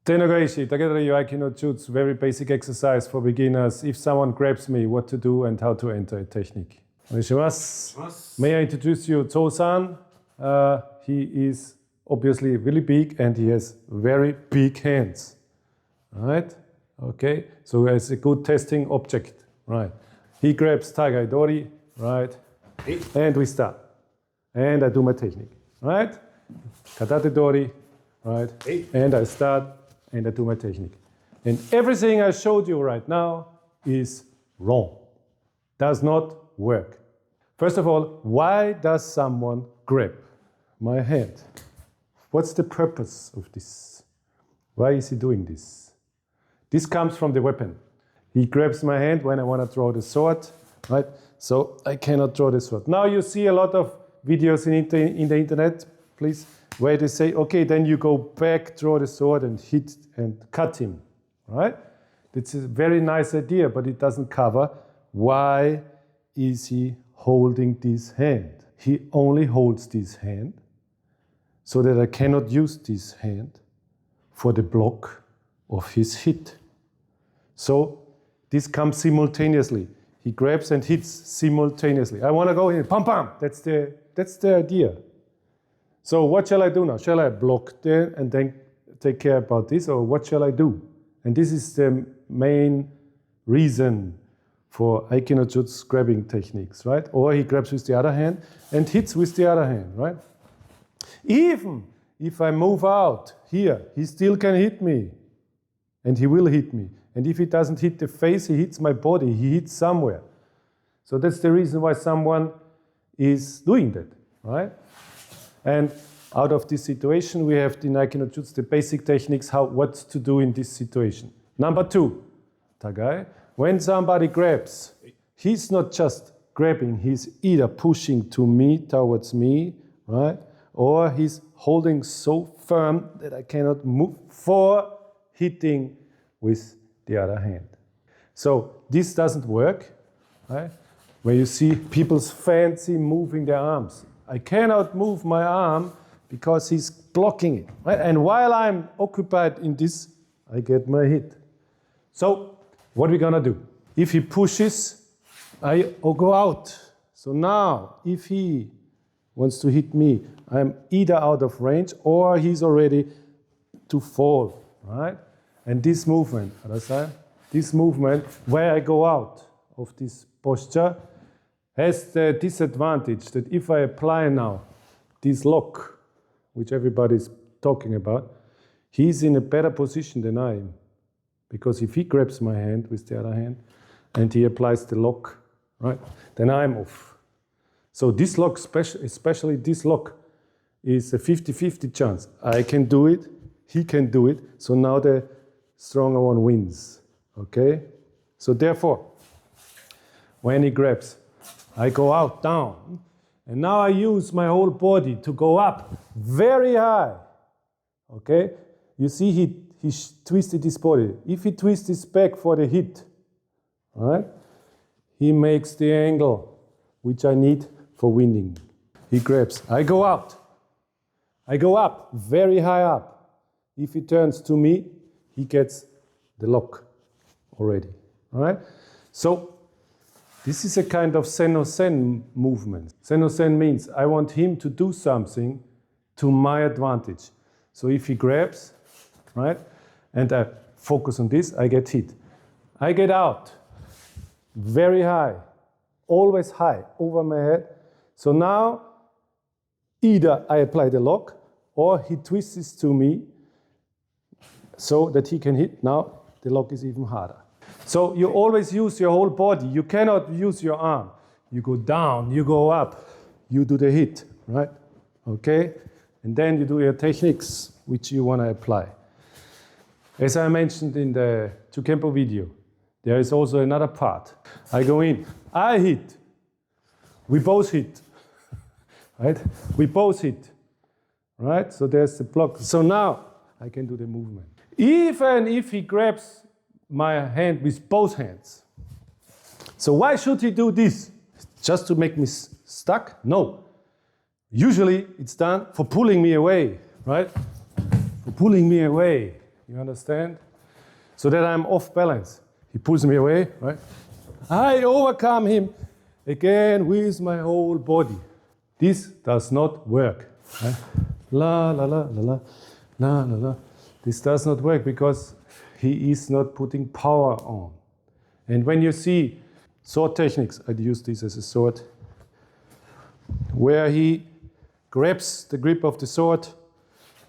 Takeda Ryu, Aikinojutsu, very basic exercise for beginners. If someone grabs me, what to do and how to enter a technique. May I introduce you To-san? He is obviously really big and he has very big hands. Right? Okay, so it's a good testing object. Right? He grabs Tagai Dori, right? And we start. And I do my technique. Right? Katate Dori, right? And I start and I do my technique. And everything I showed you right now is wrong. Does not work. First of all, why does someone grab my hand? What's the purpose of this? Why is he doing this? This comes from the weapon. He grabs my hand when I want to draw the sword, right? So I cannot draw the sword. Now you see a lot of videos in the internet, please, where they say, okay, then you go back, draw the sword and hit and cut him, right? It's a very nice idea, but it doesn't cover why is he holding this hand. He only holds this hand so that I cannot use this hand for the block of his hit. So this comes simultaneously. He grabs and hits simultaneously. I want to go in, pam pam. That's the idea. So what shall I do now? Shall I block there and then take care about this, or what shall I do? And this is the main reason for Aikinojutsu grabbing techniques, right? Or he grabs with the other hand and hits with the other hand, right? Even if I move out here, he still can hit me. And he will hit me. And if he doesn't hit the face, he hits my body, he hits somewhere. So that's the reason why someone is doing that, right? And out of this situation, we have in Aikinojutsu the basic techniques, what to do in this situation. Number 2, Tagai. When somebody grabs, he's not just grabbing, he's either pushing towards me, right? Or he's holding so firm that I cannot move for hitting with the other hand. So this doesn't work, right? Where you see people's fancy moving their arms. I cannot move my arm because he's blocking it, right? And while I'm occupied in this, I get my hit. So what are we gonna do? If he pushes, I go out. So now, if he wants to hit me, I'm either out of range or he's already to fall, right? And this movement, where I go out of this posture, has the disadvantage that if I apply now this lock, which everybody's talking about, he's in a better position than I am. Because if he grabs my hand with the other hand and he applies the lock, right, then I'm off. So this lock, especially this lock, is a 50-50 chance. I can do it, he can do it, so now the stronger one wins, okay? So therefore, when he grabs, I go out, down, and now I use my whole body to go up very high, okay? You see he twisted his body. If he twists his back for the hit, right, he makes the angle which I need for winning. He grabs. I go out. I go up, very high up. If he turns to me, he gets the lock already. All right? So this is a kind of sen-no-sen movement. Sen-no-sen means I want him to do something to my advantage. So if he grabs, right, and I focus on this, I get hit. I get out, very high, always high, over my head. So now, either I apply the lock, or he twists to me, so that he can hit. Now, the lock is even harder. So you always use your whole body. You cannot use your arm. You go down, you go up, you do the hit, right? Okay? And then you do your techniques, which you want to apply. As I mentioned in the Chukempo video, there is also another part. I go in, I hit, we both hit, right? We both hit, right? So there's the block. So now I can do the movement. Even if he grabs my hand with both hands. So why should he do this? Just to make me stuck? No. Usually it's done for pulling me away, right? For pulling me away. You understand? So that I'm off balance. He pulls me away, right? I overcome him again with my whole body. This does not work. Right? La la la la la la la la. This does not work because he is not putting power on. And when you see sword techniques, I'd use this as a sword, where he grabs the grip of the sword,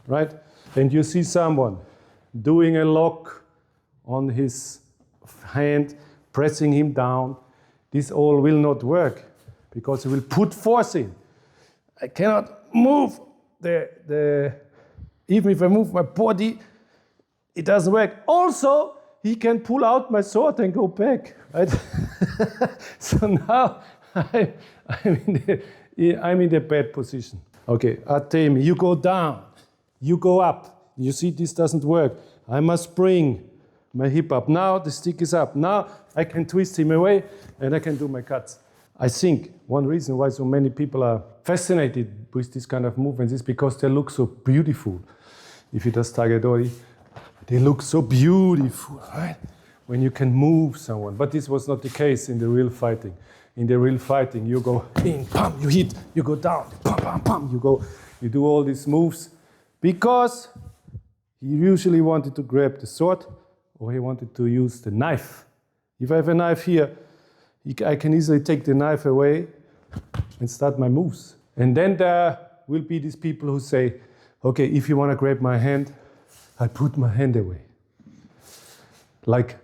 right? And you see someone doing a lock on his hand, pressing him down. This all will not work because he will put force in. I cannot move even if I move my body, it doesn't work. Also, he can pull out my sword and go back, right? So now I'm in the bad position. Okay, Atemi, you go down, you go up. You see this doesn't work. I must bring my hip up. Now the stick is up. Now I can twist him away and I can do my cuts. I think one reason why so many people are fascinated with this kind of movements is because they look so beautiful. If you just Takeda, they look so beautiful, right? When you can move someone. But this was not the case in the real fighting. In the real fighting, you go in, pam, you hit, you go down, pam, pam, pam, you do all these moves because he usually wanted to grab the sword or he wanted to use the knife. If I have a knife here, I can easily take the knife away and start my moves. And then there will be these people who say, okay, if you want to grab my hand, I put my hand away. Like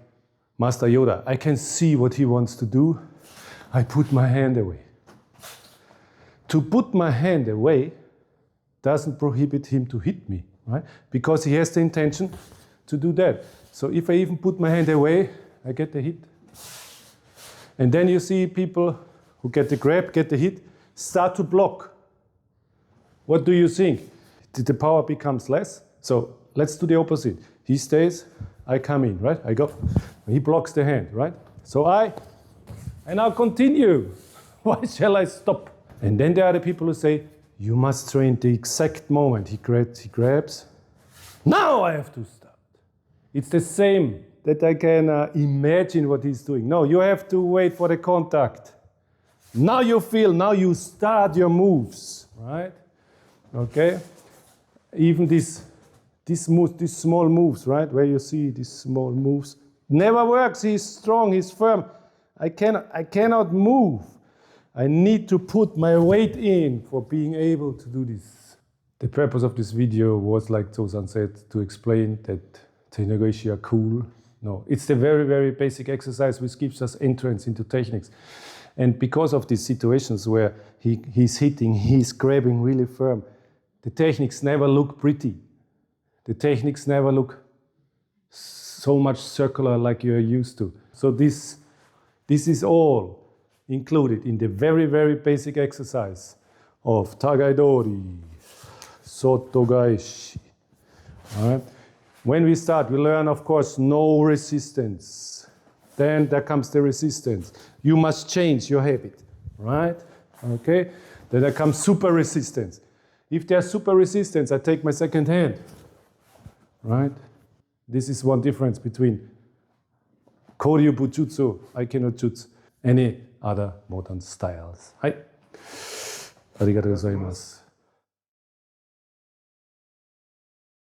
Master Yoda, I can see what he wants to do. I put my hand away. To put my hand away doesn't prohibit him to hit me, right? Because he has the intention to do that. So if I even put my hand away, I get the hit. And then you see people who get the grab, get the hit, start to block. What do you think? The power becomes less? So let's do the opposite. He stays, I come in, right? I go. He blocks the hand, right? So I now continue. Why shall I stop? And then there are the people who say, you must train the exact moment he grabs. Now I have to start. It's the same that I can imagine what he's doing. No, you have to wait for the contact. Now you feel, now you start your moves, right? Okay? Even these small moves, right? Where you see these small moves. Never works, he's strong, he's firm. I cannot move. I need to put my weight in for being able to do this. The purpose of this video was, like Tosan said, to explain that Tenegoishi are cool. No, it's the very, very basic exercise which gives us entrance into techniques. And because of these situations where he's hitting, he's grabbing really firm, the techniques never look pretty. The techniques never look so much circular like you're used to. So this is all included in the very, very basic exercise of Takeda, Sotogaishi. All right? When we start, we learn, of course, no resistance. Then there comes the resistance. You must change your habit, right? Okay? Then there comes super resistance. If there's super resistance, I take my second hand, right? This is one difference between Koryu Bujutsu, Aikinojutsu, any other modern styles. Hai. Arigatou gozaimasu.